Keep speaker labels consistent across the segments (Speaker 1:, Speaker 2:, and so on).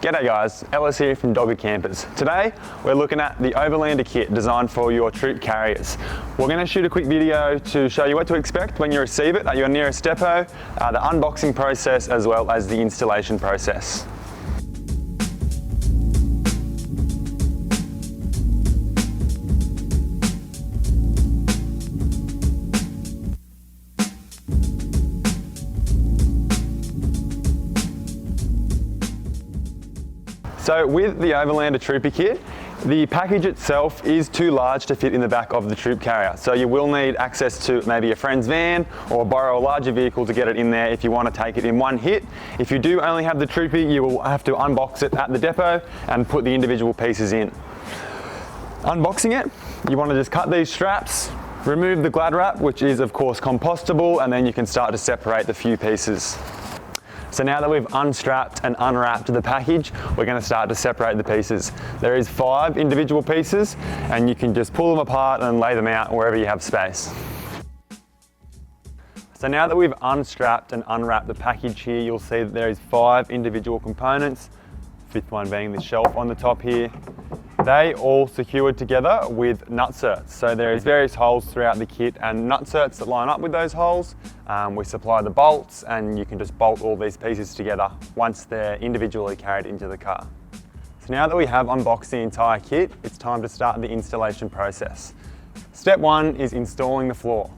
Speaker 1: G'day guys, Ellis here from Doggy Campers. Today we're looking at the Overlander kit designed for your troop carriers. We're going to shoot a quick video to show you what to expect when you receive it at your nearest depot, the unboxing process as well as the installation process. So with the Overlander Troopy kit, the package itself is too large to fit in the back of the troop carrier. So you will need access to maybe a friend's van or borrow a larger vehicle to get it in there if you want to take it in one hit. If you do only have the Troopy, you will have to unbox it at the depot and put the individual pieces in. Unboxing it, you want to just cut these straps, remove the glad wrap, which is of course compostable, and then you can start to separate the few pieces. So now that we've unstrapped and unwrapped the package, we're going to start to separate the pieces. There is 5 individual pieces and you can just pull them apart and lay them out wherever you have space. So now that we've unstrapped and unwrapped the package here, you'll see that there is 5 individual components, 5th one being the shelf on the top here. They all secured together with nutserts. So there is various holes throughout the kit and nutserts that line up with those holes. We supply the bolts and you can just bolt all these pieces together once they're individually carried into the car. So now that we have unboxed the entire kit, it's time to start the installation process. Step 1 is installing the floor.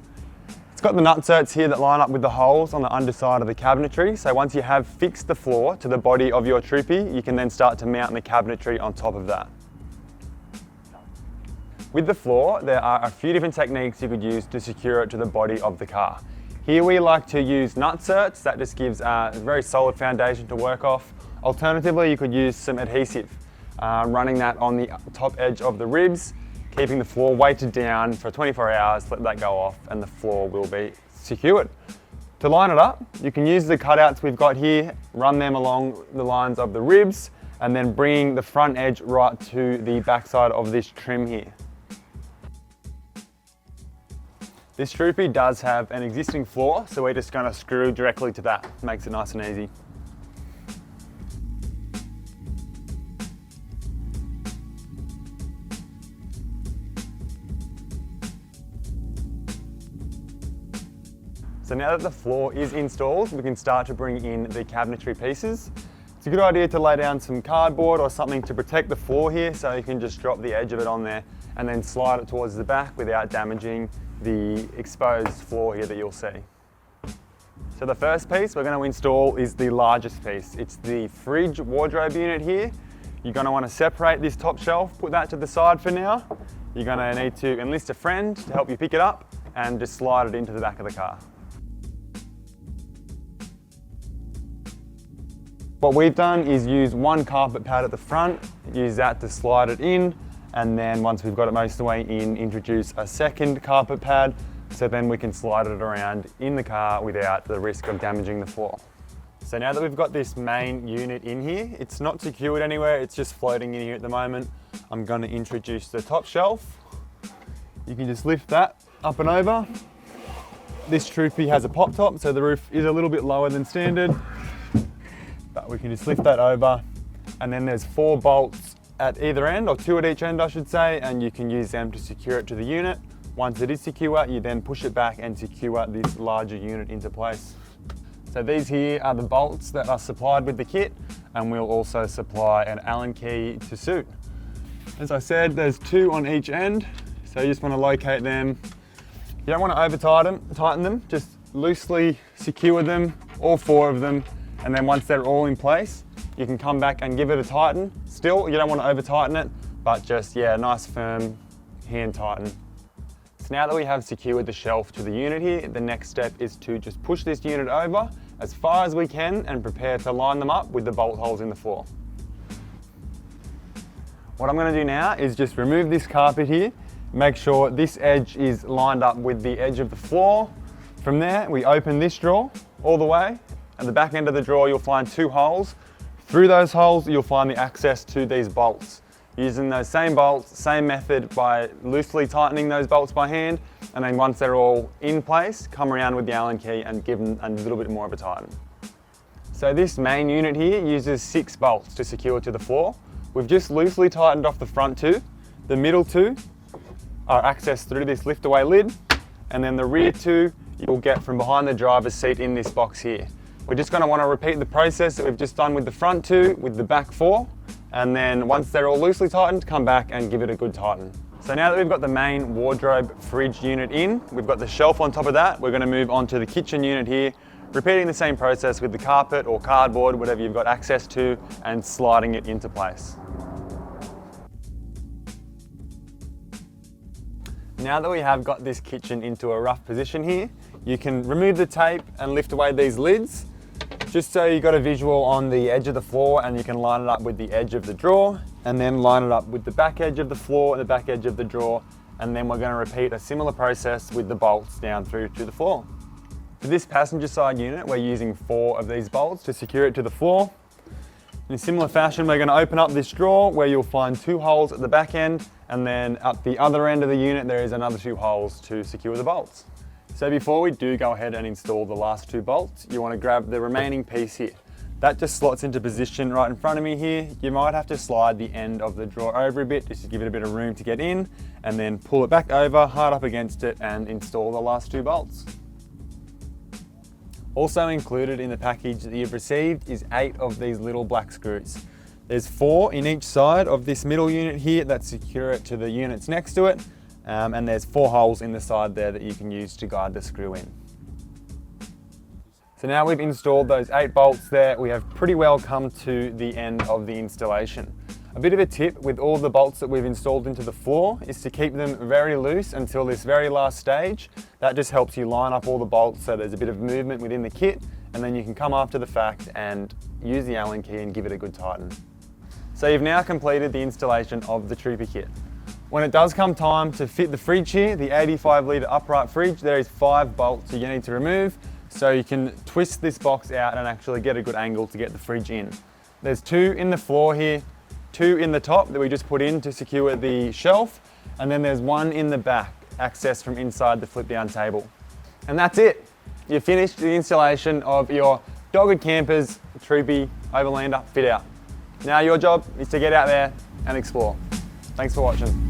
Speaker 1: It's got the nutserts here that line up with the holes on the underside of the cabinetry. So once you have fixed the floor to the body of your Troopy, you can then start to mount the cabinetry on top of that. With the floor, there are a few different techniques you could use to secure it to the body of the car. Here we like to use nutserts, that just gives a very solid foundation to work off. Alternatively, you could use some adhesive, running that on the top edge of the ribs, keeping the floor weighted down for 24 hours, let that go off and the floor will be secured. To line it up, you can use the cutouts we've got here, run them along the lines of the ribs, and then bring the front edge right to the backside of this trim here. This Troopy does have an existing floor, so we're just going to screw directly to that. Makes it nice and easy. So now that the floor is installed, we can start to bring in the cabinetry pieces. It's a good idea to lay down some cardboard or something to protect the floor here, so you can just drop the edge of it on there and then slide it towards the back without damaging the exposed floor here that you'll see. So the first piece we're going to install is the largest piece. It's the fridge wardrobe unit here. You're going to want to separate this top shelf, put that to the side for now. You're going to need to enlist a friend to help you pick it up and just slide it into the back of the car. What we've done is use one carpet pad at the front, use that to slide it in, and then once we've got it most of the way in, introduce a second carpet pad, so then we can slide it around in the car without the risk of damaging the floor. So now that we've got this main unit in here, it's not secured anywhere, it's just floating in here at the moment. I'm going to introduce the top shelf. You can just lift that up and over. This Troopy has a pop top, so the roof is a little bit lower than standard, but we can just lift that over, and then there's 4 bolts at either end, or 2 at each end I should say, and you can use them to secure it to the unit. Once it is secure, you then push it back and secure this larger unit into place. So these here are the bolts that are supplied with the kit, and we'll also supply an Allen key to suit. As I said, there's 2 on each end, so you just want to locate them. You don't want to over tighten them, just loosely secure them, all 4 of them, and then once they're all in place, you can come back and give it a tighten. Still, you don't want to over tighten it, but just, yeah, nice firm hand tighten. So now that we have secured the shelf to the unit here, the next step is to just push this unit over as far as we can and prepare to line them up with the bolt holes in the floor. What I'm going to do now is just remove this carpet here, make sure this edge is lined up with the edge of the floor. From there, we open this drawer all the way. At the back end of the drawer, you'll find 2 holes. Through those holes, you'll find the access to these bolts. Using those same bolts, same method by loosely tightening those bolts by hand, and then once they're all in place, come around with the Allen key and give them a little bit more of a tighten. So this main unit here uses 6 bolts to secure to the floor. We've just loosely tightened off the front 2. The middle 2 are accessed through this lift away lid, and then the rear 2 you'll get from behind the driver's seat in this box here. We're just going to want to repeat the process that we've just done with the front 2 with the back 4, and then once they're all loosely tightened, come back and give it a good tighten. So now that we've got the main wardrobe fridge unit in, we've got the shelf on top of that, we're going to move on to the kitchen unit here, repeating the same process with the carpet or cardboard, whatever you've got access to, and sliding it into place. Now that we have got this kitchen into a rough position here, you can remove the tape and lift away these lids, just so you've got a visual on the edge of the floor, and you can line it up with the edge of the drawer, and then line it up with the back edge of the floor and the back edge of the drawer, and then we're going to repeat a similar process with the bolts down through to the floor. For this passenger side unit, we're using 4 of these bolts to secure it to the floor. In a similar fashion, we're going to open up this drawer where you'll find 2 holes at the back end, and then at the other end of the unit there is another 2 holes to secure the bolts. So before we do go ahead and install the last 2 bolts, you want to grab the remaining piece here. That just slots into position right in front of me here. You might have to slide the end of the drawer over a bit just to give it a bit of room to get in, and then pull it back over, hard up against it, and install the last 2 bolts. Also included in the package that you've received is 8 of these little black screws. There's 4 in each side of this middle unit here that secure it to the units next to it, and there's 4 holes in the side there that you can use to guide the screw in. So now we've installed those 8 bolts there, we have pretty well come to the end of the installation. A bit of a tip with all the bolts that we've installed into the floor is to keep them very loose until this very last stage. That just helps you line up all the bolts so there's a bit of movement within the kit, and then you can come after the fact and use the Allen key and give it a good tighten. So you've now completed the installation of the Troopy kit. When it does come time to fit the fridge here, the 85 litre upright fridge, there is 5 bolts you need to remove, so you can twist this box out and actually get a good angle to get the fridge in. There's 2 in the floor here, 2 in the top that we just put in to secure the shelf, and then there's 1 in the back, accessed from inside the flip down table. And that's it. You've finished the installation of your Dogged Campers Troopy Overlander fit out. Now your job is to get out there and explore. Thanks for watching.